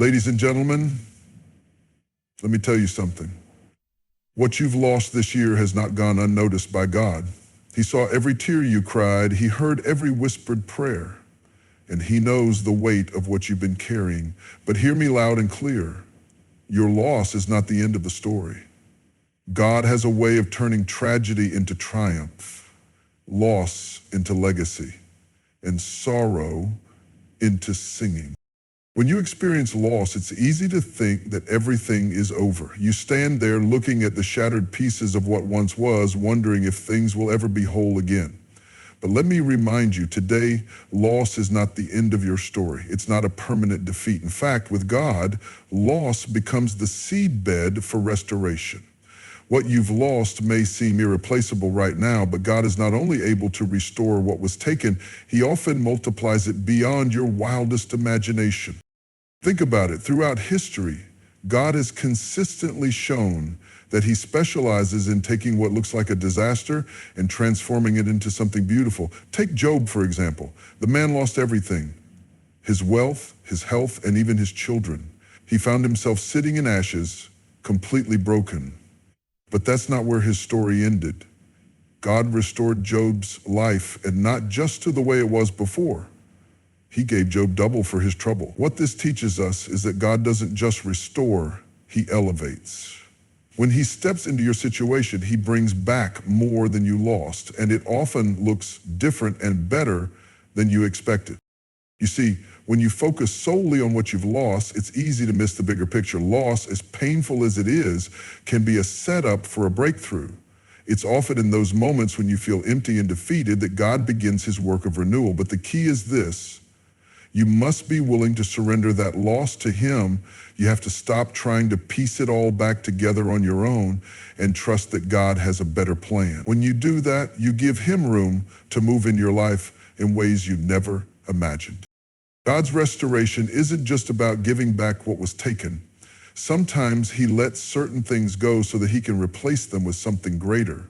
Ladies and gentlemen, let me tell you something. What you've lost this year has not gone unnoticed by God. He saw every tear you cried. He heard every whispered prayer. And He knows the weight of what you've been carrying. But hear me loud and clear. Your loss is not the end of the story. God has a way of turning tragedy into triumph, loss into legacy, and sorrow into singing. When you experience loss, it's easy to think that everything is over. You stand there looking at the shattered pieces of what once was, wondering if things will ever be whole again. But let me remind you, today, loss is not the end of your story. It's not a permanent defeat. In fact, with God, loss becomes the seedbed for restoration. What you've lost may seem irreplaceable right now, but God is not only able to restore what was taken, He often multiplies it beyond your wildest imagination. Think about it. Throughout history, God has consistently shown that He specializes in taking what looks like a disaster and transforming it into something beautiful. Take Job, for example. The man lost everything: his wealth, his health, and even his children. He found himself sitting in ashes, completely broken. But that's not where his story ended. God restored Job's life, and not just to the way it was before. He gave Job double for his trouble. What this teaches us is that God doesn't just restore, He elevates. When He steps into your situation, He brings back more than you lost, and it often looks different and better than you expected. You see, when you focus solely on what you've lost, it's easy to miss the bigger picture. Loss, as painful as it is, can be a setup for a breakthrough. It's often in those moments when you feel empty and defeated that God begins His work of renewal. But the key is this: you must be willing to surrender that loss to Him. You have to stop trying to piece it all back together on your own and trust that God has a better plan. When you do that, you give Him room to move in your life in ways you never imagined. God's restoration isn't just about giving back what was taken. Sometimes He lets certain things go so that He can replace them with something greater.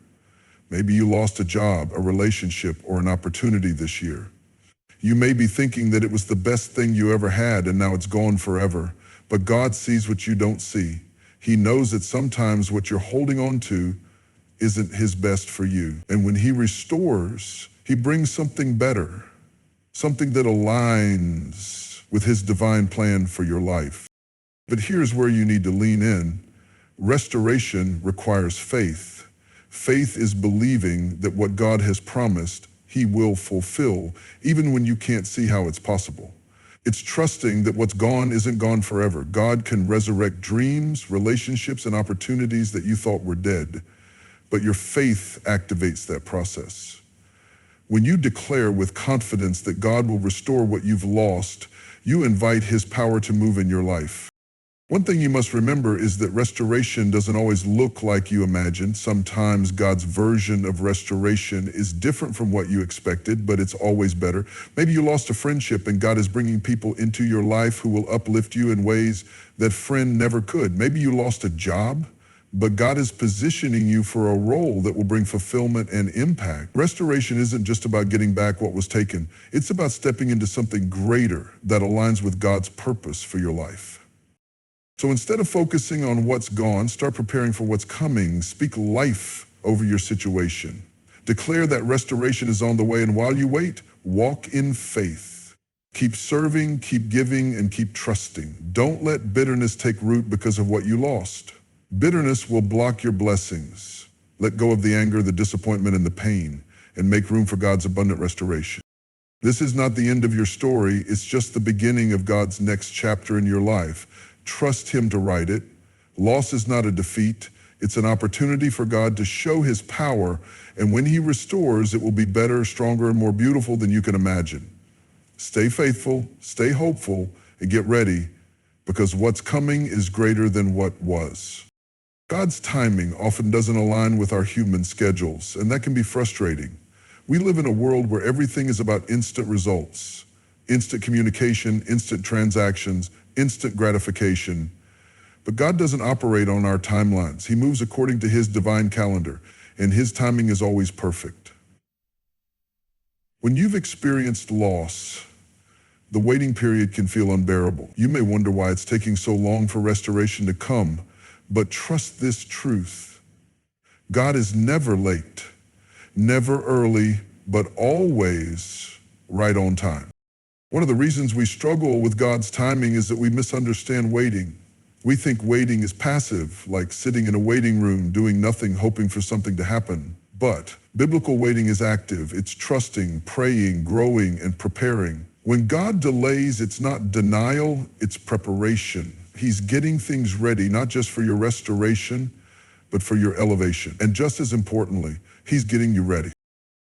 Maybe you lost a job, a relationship, or an opportunity this year. You may be thinking that it was the best thing you ever had and now it's gone forever. But God sees what you don't see. He knows that sometimes what you're holding on to isn't His best for you. And when He restores, He brings something better, something that aligns with His divine plan for your life. But here's where you need to lean in. Restoration requires faith. Faith is believing that what God has promised, He will fulfill, even when you can't see how it's possible. It's trusting that what's gone isn't gone forever. God can resurrect dreams, relationships, and opportunities that you thought were dead, but your faith activates that process. When you declare with confidence that God will restore what you've lost, you invite His power to move in your life. One thing you must remember is that restoration doesn't always look like you imagined. Sometimes God's version of restoration is different from what you expected, but it's always better. Maybe you lost a friendship and God is bringing people into your life who will uplift you in ways that friend never could. Maybe you lost a job, but God is positioning you for a role that will bring fulfillment and impact. Restoration isn't just about getting back what was taken. It's about stepping into something greater that aligns with God's purpose for your life. So instead of focusing on what's gone, start preparing for what's coming. Speak life over your situation. Declare that restoration is on the way, and while you wait, walk in faith. Keep serving, keep giving, and keep trusting. Don't let bitterness take root because of what you lost. Bitterness will block your blessings. Let go of the anger, the disappointment, and the pain, and make room for God's abundant restoration. This is not the end of your story. It's just the beginning of God's next chapter in your life. Trust Him to write it. Loss is not a defeat. It's an opportunity for God to show His power, and when He restores, it will be better, stronger, and more beautiful than you can imagine. Stay faithful, stay hopeful, and get ready, because what's coming is greater than what was. God's timing often doesn't align with our human schedules, and that can be frustrating. We live in a world where everything is about instant results, instant communication, instant transactions, instant gratification. But God doesn't operate on our timelines. He moves according to His divine calendar, and His timing is always perfect. When you've experienced loss, The waiting period can feel unbearable. You may wonder why it's taking so long for restoration to come, but trust this truth. God is never late, never early, but always right on time. One of the reasons we struggle with God's timing is that we misunderstand waiting. We think waiting is passive, like sitting in a waiting room, doing nothing, hoping for something to happen. But biblical waiting is active. It's trusting, praying, growing, and preparing. When God delays, it's not denial, it's preparation. He's getting things ready, not just for your restoration, but for your elevation. And just as importantly, He's getting you ready.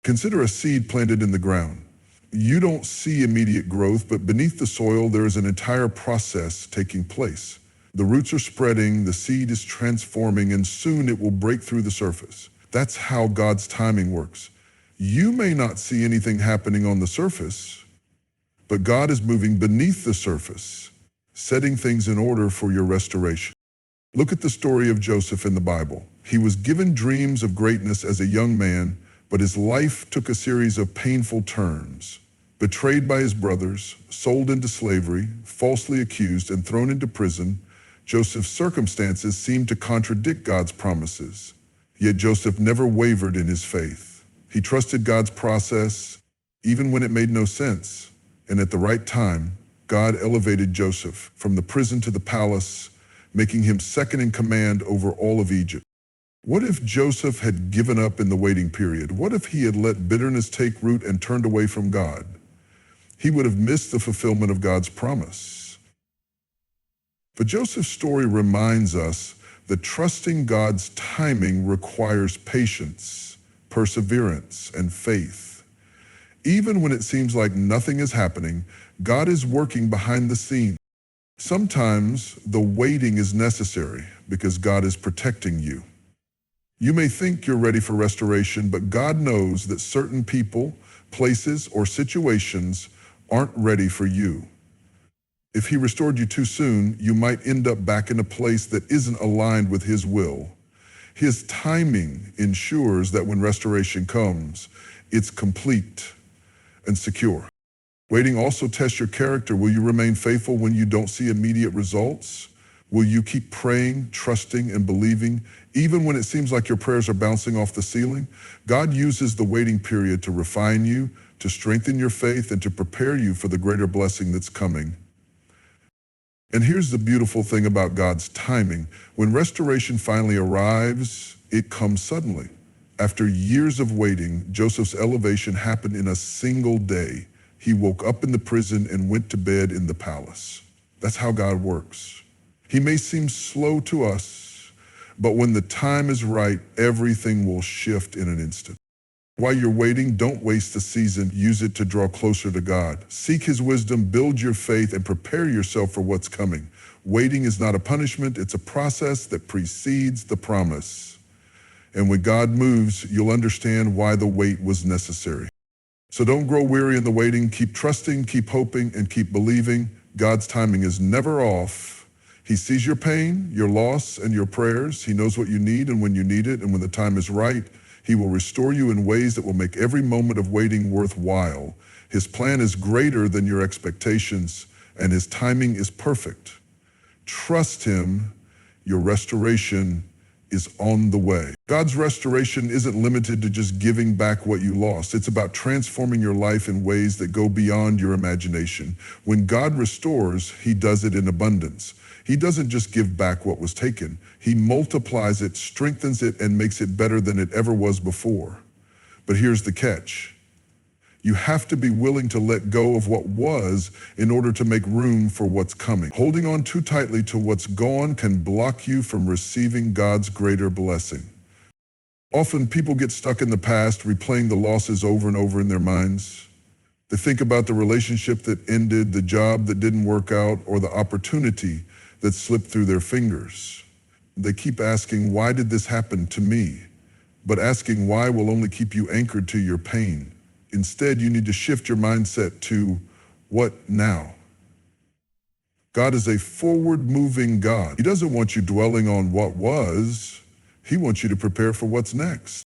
Consider a seed planted in the ground. You don't see immediate growth, but beneath the soil, there is an entire process taking place. The roots are spreading, the seed is transforming, and soon it will break through the surface. That's how God's timing works. You may not see anything happening on the surface, but God is moving beneath the surface, setting things in order for your restoration. Look at the story of Joseph in the Bible. He was given dreams of greatness as a young man, but his life took a series of painful turns. Betrayed by his brothers, sold into slavery, falsely accused, and thrown into prison, Joseph's circumstances seemed to contradict God's promises. Yet Joseph never wavered in his faith. He trusted God's process, even when it made no sense. And at the right time, God elevated Joseph from the prison to the palace, making him second in command over all of Egypt. What if Joseph had given up in the waiting period? What if he had let bitterness take root and turned away from God? He would have missed the fulfillment of God's promise. But Joseph's story reminds us that trusting God's timing requires patience, perseverance, and faith. Even when it seems like nothing is happening, God is working behind the scenes. Sometimes the waiting is necessary because God is protecting you. You may think you're ready for restoration, but God knows that certain people, places, or situations aren't ready for you. If He restored you too soon, you might end up back in a place that isn't aligned with His will. His timing ensures that when restoration comes, it's complete and secure. Waiting also tests your character. Will you remain faithful when you don't see immediate results? Will you keep praying, trusting, and believing, even when it seems like your prayers are bouncing off the ceiling? God uses the waiting period to refine you, to strengthen your faith, and to prepare you for the greater blessing that's coming. And here's the beautiful thing about God's timing. When restoration finally arrives, it comes suddenly. After years of waiting, Joseph's elevation happened in a single day. He woke up in the prison and went to bed in the palace. That's how God works. He may seem slow to us, but when the time is right, everything will shift in an instant. While you're waiting, don't waste the season. Use it to draw closer to God. Seek His wisdom, build your faith, and prepare yourself for what's coming. Waiting is not a punishment, it's a process that precedes the promise. And when God moves, you'll understand why the wait was necessary. So don't grow weary in the waiting. Keep trusting, keep hoping, and keep believing. God's timing is never off. He sees your pain, your loss, and your prayers. He knows what you need and when you need it, and when the time is right, He will restore you in ways that will make every moment of waiting worthwhile. His plan is greater than your expectations, and His timing is perfect. Trust Him. Your restoration is on the way. God's restoration isn't limited to just giving back what you lost. It's about transforming your life in ways that go beyond your imagination. When God restores, He does it in abundance. He doesn't just give back what was taken. He multiplies it, strengthens it, and makes it better than it ever was before. But here's the catch. You have to be willing to let go of what was in order to make room for what's coming. Holding on too tightly to what's gone can block you from receiving God's greater blessing. Often people get stuck in the past, replaying the losses over and over in their minds. They think about the relationship that ended, the job that didn't work out, or the opportunity that slipped through their fingers. They keep asking, why did this happen to me? But asking why will only keep you anchored to your pain. Instead, you need to shift your mindset to what now? God is a forward-moving God. He doesn't want you dwelling on what was. He wants you to prepare for what's next.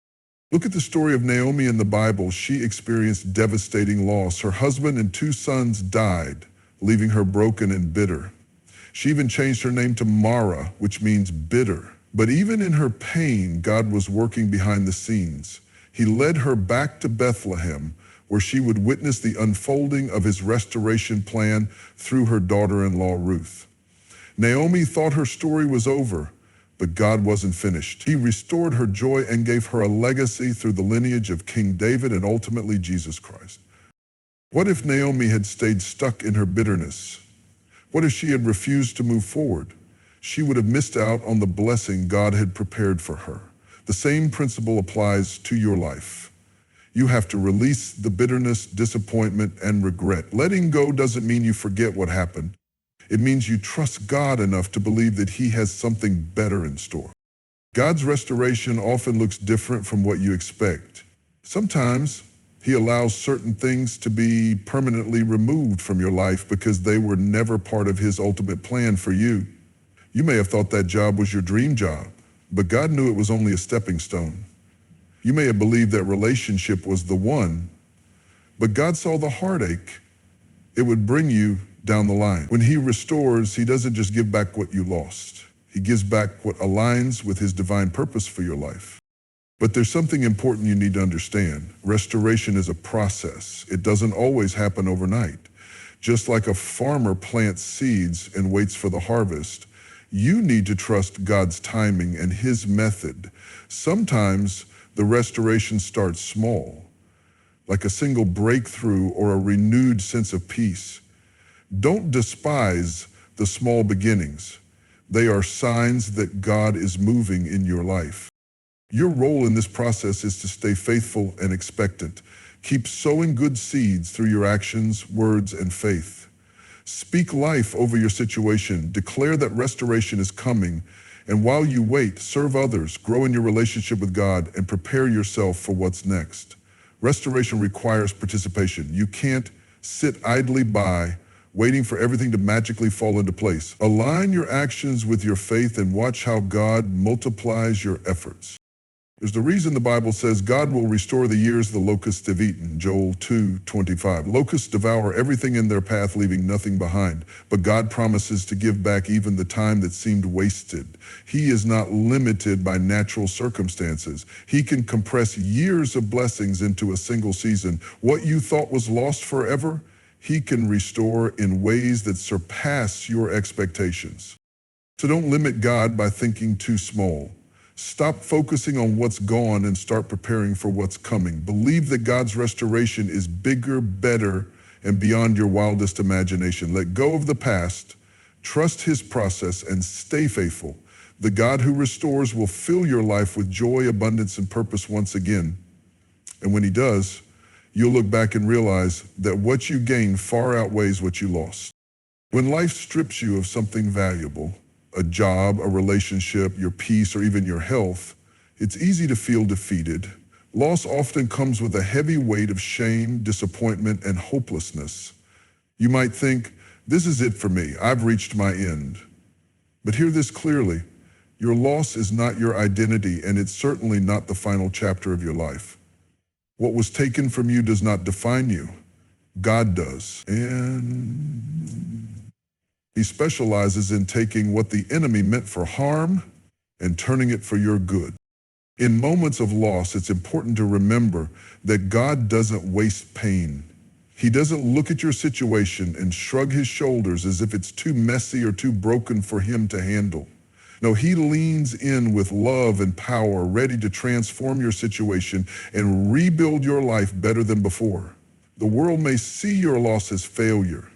Look at the story of Naomi in the Bible. She experienced devastating loss. Her husband and 2 sons died, leaving her broken and bitter. She even changed her name to Mara, which means bitter. But even in her pain, God was working behind the scenes. He led her back to Bethlehem, where she would witness the unfolding of his restoration plan through her daughter-in-law Ruth. Naomi thought her story was over, but God wasn't finished. He restored her joy and gave her a legacy through the lineage of King David and ultimately Jesus Christ. What if Naomi had stayed stuck in her bitterness? What if she had refused to move forward? She would have missed out on the blessing God had prepared for her. The same principle applies to your life. You have to release the bitterness, disappointment, and regret. Letting go doesn't mean you forget what happened. It means you trust God enough to believe that He has something better in store. God's restoration often looks different from what you expect. Sometimes He allows certain things to be permanently removed from your life because they were never part of His ultimate plan for you. You may have thought that job was your dream job, but God knew it was only a stepping stone. You may have believed that relationship was the one, but God saw the heartache it would bring you down the line. When He restores, He doesn't just give back what you lost. He gives back what aligns with His divine purpose for your life. But there's something important you need to understand. Restoration is a process. It doesn't always happen overnight. Just like a farmer plants seeds and waits for the harvest, you need to trust God's timing and His method. Sometimes the restoration starts small, like a single breakthrough or a renewed sense of peace. Don't despise the small beginnings. They are signs that God is moving in your life. Your role in this process is to stay faithful and expectant. Keep sowing good seeds through your actions, words, and faith. Speak life over your situation. Declare that restoration is coming. And while you wait, serve others, grow in your relationship with God, and prepare yourself for what's next. Restoration requires participation. You can't sit idly by, waiting for everything to magically fall into place. Align your actions with your faith and watch how God multiplies your efforts. There's the reason the Bible says God will restore the years the locusts have eaten, Joel 2:25. Locusts devour everything in their path, leaving nothing behind. But God promises to give back even the time that seemed wasted. He is not limited by natural circumstances. He can compress years of blessings into a single season. What you thought was lost forever, He can restore in ways that surpass your expectations. So don't limit God by thinking too small. Stop focusing on what's gone and start preparing for what's coming. Believe that God's restoration is bigger, better, and beyond your wildest imagination. Let go of the past, trust His process, and stay faithful. The God who restores will fill your life with joy, abundance, and purpose once again. And when He does, you'll look back and realize that what you gained far outweighs what you lost. When life strips you of something valuable, a job, a relationship, your peace, or even your health, it's easy to feel defeated. Loss often comes with a heavy weight of shame, disappointment, and hopelessness. You might think, this is it for me, I've reached my end. But hear this clearly, your loss is not your identity, and it's certainly not the final chapter of your life. What was taken from you does not define you. God does. And He specializes in taking what the enemy meant for harm and turning it for your good. In moments of loss, it's important to remember that God doesn't waste pain. He doesn't look at your situation and shrug His shoulders as if it's too messy or too broken for Him to handle. No, He leans in with love and power, ready to transform your situation and rebuild your life better than before. The world may see your loss as failure,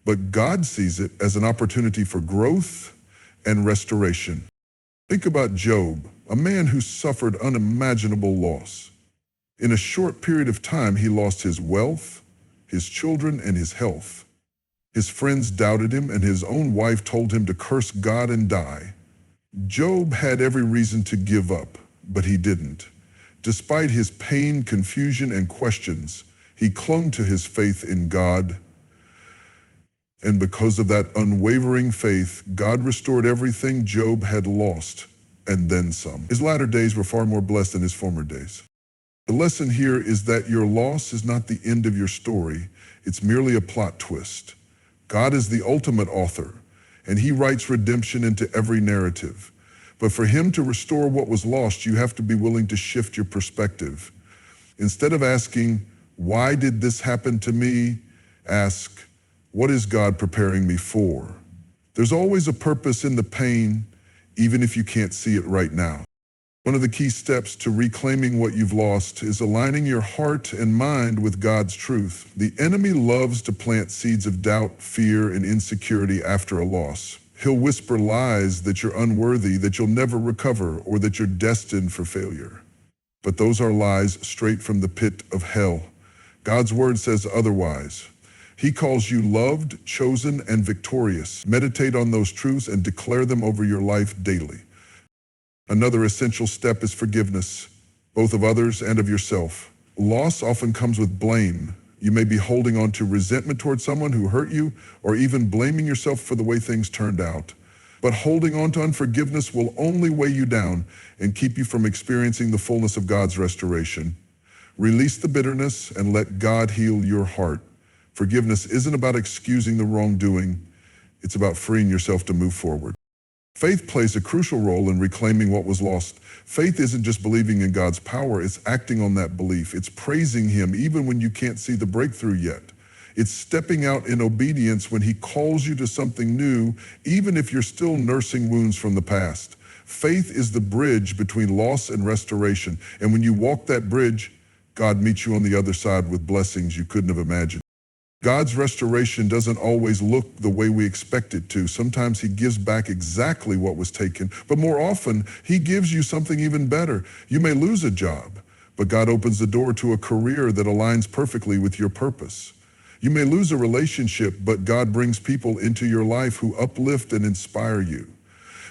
but God sees it as an opportunity for growth and restoration. Think about Job, a man who suffered unimaginable loss. In a short period of time, he lost his wealth, his children, and his health. His friends doubted him, and his own wife told him to curse God and die. Job had every reason to give up, but he didn't. Despite his pain, confusion, and questions, he clung to his faith in God. And because of that unwavering faith, God restored everything Job had lost. and then some. His latter days were far more blessed than his former days. The lesson here is that your loss is not the end of your story. It's merely a plot twist. God is the ultimate author, and he writes redemption into every narrative. But for him to restore what was lost, you have to be willing to shift your perspective. Instead of asking, why did this happen to me? Ask, what is God preparing me for? There's always a purpose in the pain, even if you can't see it right now. One of the key steps to reclaiming what you've lost is aligning your heart and mind with God's truth. The enemy loves to plant seeds of doubt, fear, and insecurity after a loss. He'll whisper lies that you're unworthy, that you'll never recover, or that you're destined for failure. But those are lies straight from the pit of hell. God's word says otherwise. He calls you loved, chosen, and victorious. Meditate on those truths and declare them over your life daily. Another essential step is forgiveness, both of others and of yourself. Loss often comes with blame. You may be holding on to resentment towards someone who hurt you, or even blaming yourself for the way things turned out. But holding on to unforgiveness will only weigh you down and keep you from experiencing the fullness of God's restoration. Release the bitterness and let God heal your heart. Forgiveness isn't about excusing the wrongdoing. It's about freeing yourself to move forward. Faith plays a crucial role in reclaiming what was lost. Faith isn't just believing in God's power, it's acting on that belief. It's praising him even when you can't see the breakthrough yet. It's stepping out in obedience when he calls you to something new, even if you're still nursing wounds from the past. Faith is the bridge between loss and restoration. And when you walk that bridge, God meets you on the other side with blessings you couldn't have imagined. God's restoration doesn't always look the way we expect it to. Sometimes he gives back exactly what was taken, but more often, he gives you something even better. You may lose a job, but God opens the door to a career that aligns perfectly with your purpose. You may lose a relationship, but God brings people into your life who uplift and inspire you.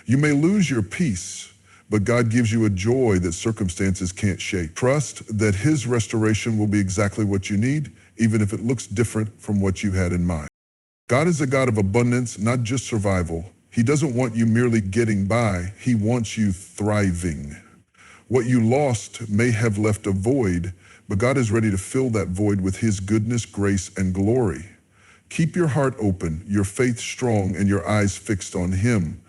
You may lose your peace, but God gives you a joy that circumstances can't shake. Trust that his restoration will be exactly what you need, even if it looks different from what you had in mind. God is a God of abundance, not just survival. He doesn't want you merely getting by. He wants you thriving. What you lost may have left a void, but God is ready to fill that void with his goodness, grace, and glory. Keep your heart open, your faith strong, and your eyes fixed on him.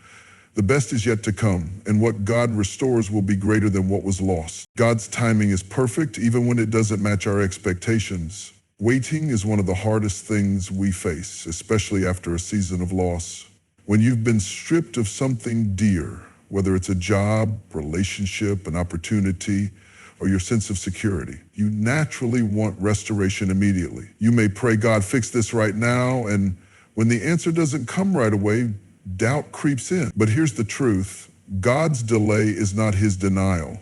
The best is yet to come, and what God restores will be greater than what was lost. God's timing is perfect, even when it doesn't match our expectations. Waiting is one of the hardest things we face, especially after a season of loss. When you've been stripped of something dear, whether it's a job, relationship, an opportunity, or your sense of security, you naturally want restoration immediately. You may pray, God, fix this right now, and when the answer doesn't come right away, doubt creeps in. But here's the truth. God's delay is not his denial.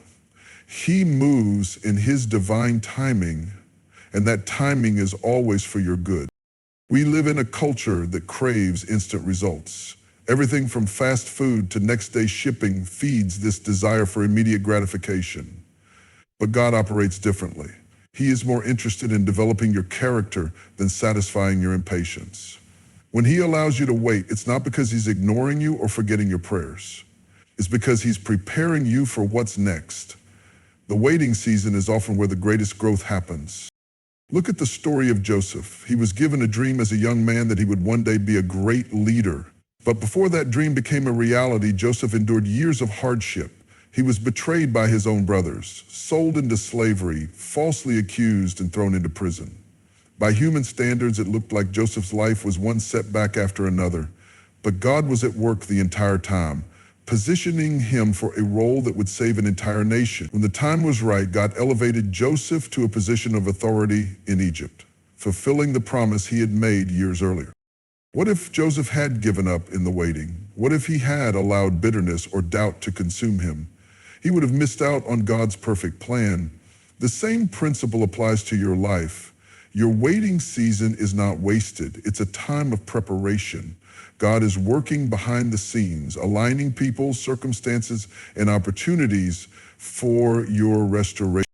He moves in his divine timing, and that timing is always for your good. We live in a culture that craves instant results. Everything from fast food to next day shipping feeds this desire for immediate gratification. But God operates differently. He is more interested in developing your character than satisfying your impatience. When he allows you to wait, it's not because he's ignoring you or forgetting your prayers. It's because he's preparing you for what's next. The waiting season is often where the greatest growth happens. Look at the story of Joseph. He was given a dream as a young man that he would one day be a great leader. But before that dream became a reality, Joseph endured years of hardship. He was betrayed by his own brothers, sold into slavery, falsely accused, and thrown into prison. By human standards, it looked like Joseph's life was one setback after another. But God was at work the entire time, positioning him for a role that would save an entire nation. When the time was right, God elevated Joseph to a position of authority in Egypt, fulfilling the promise he had made years earlier. What if Joseph had given up in the waiting? What if he had allowed bitterness or doubt to consume him? He would have missed out on God's perfect plan. The same principle applies to your life. Your waiting season is not wasted. It's a time of preparation. God is working behind the scenes, aligning people, circumstances, and opportunities for your restoration.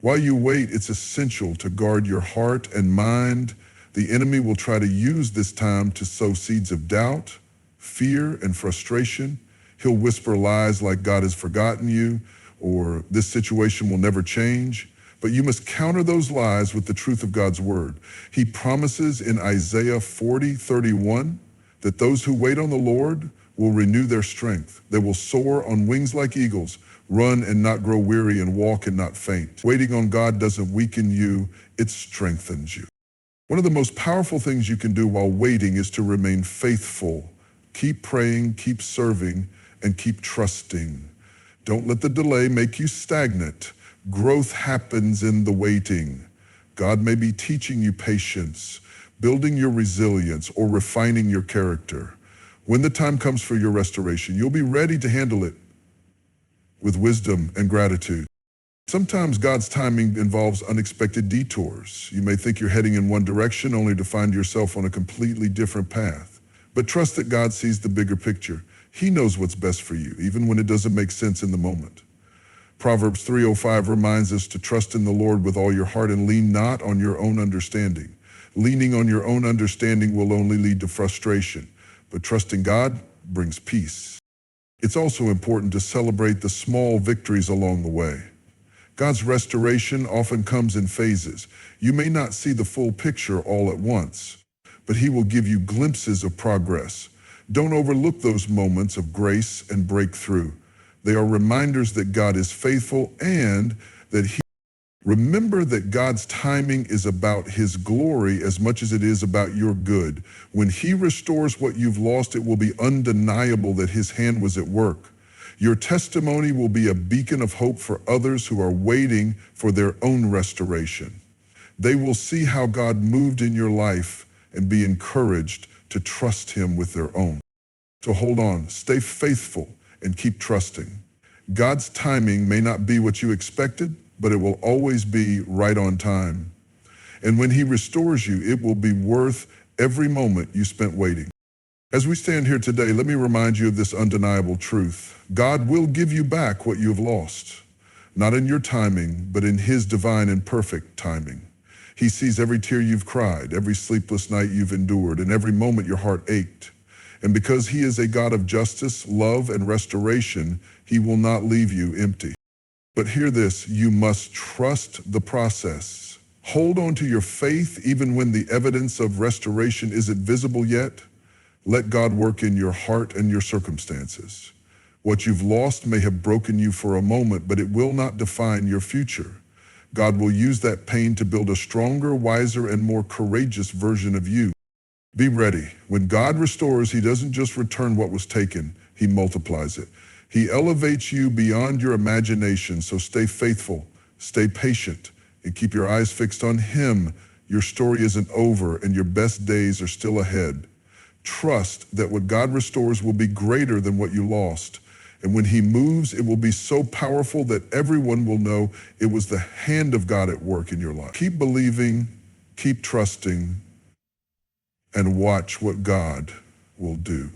While you wait, it's essential to guard your heart and mind. The enemy will try to use this time to sow seeds of doubt, fear, and frustration. He'll whisper lies like God has forgotten you or this situation will never change. But you must counter those lies with the truth of God's word. He promises in Isaiah 40:31 that those who wait on the Lord will renew their strength. They will soar on wings like eagles, run and not grow weary, and walk and not faint. Waiting on God doesn't weaken you, it strengthens you. One of the most powerful things you can do while waiting is to remain faithful. Keep praying, keep serving, and keep trusting. Don't let the delay make you stagnant. Growth happens in the waiting. God may be teaching you patience, building your resilience, or refining your character. When the time comes for your restoration, you'll be ready to handle it with wisdom and gratitude. Sometimes God's timing involves unexpected detours. You may think you're heading in one direction only to find yourself on a completely different path. But trust that God sees the bigger picture. He knows what's best for you, even when it doesn't make sense in the moment. Proverbs 3:05 reminds us to trust in the Lord with all your heart and lean not on your own understanding. Leaning on your own understanding will only lead to frustration, but trusting God brings peace. It's also important to celebrate the small victories along the way. God's restoration often comes in phases. You may not see the full picture all at once, but He will give you glimpses of progress. Don't overlook those moments of grace and breakthrough. They are reminders that God is faithful and that Remember that God's timing is about His glory as much as it is about your good. When He restores what you've lost, it will be undeniable that His hand was at work. Your testimony will be a beacon of hope for others who are waiting for their own restoration. They will see how God moved in your life and be encouraged to trust Him with their own. So hold on, stay faithful, and keep trusting. God's timing may not be what you expected, but it will always be right on time. And when He restores you, it will be worth every moment you spent waiting. As we stand here today, let me remind you of this undeniable truth. God will give you back what you have lost, not in your timing, but in His divine and perfect timing. He sees every tear you've cried, every sleepless night you've endured, and every moment your heart ached. And because He is a God of justice, love, and restoration, He will not leave you empty. But hear this, you must trust the process. Hold on to your faith even when the evidence of restoration isn't visible yet. Let God work in your heart and your circumstances. What you've lost may have broken you for a moment, but it will not define your future. God will use that pain to build a stronger, wiser, and more courageous version of you. Be ready. When God restores, He doesn't just return what was taken, He multiplies it. He elevates you beyond your imagination, so stay faithful, stay patient, and keep your eyes fixed on Him. Your story isn't over, and your best days are still ahead. Trust that what God restores will be greater than what you lost. And when He moves, it will be so powerful that everyone will know it was the hand of God at work in your life. Keep believing, keep trusting, and watch what God will do.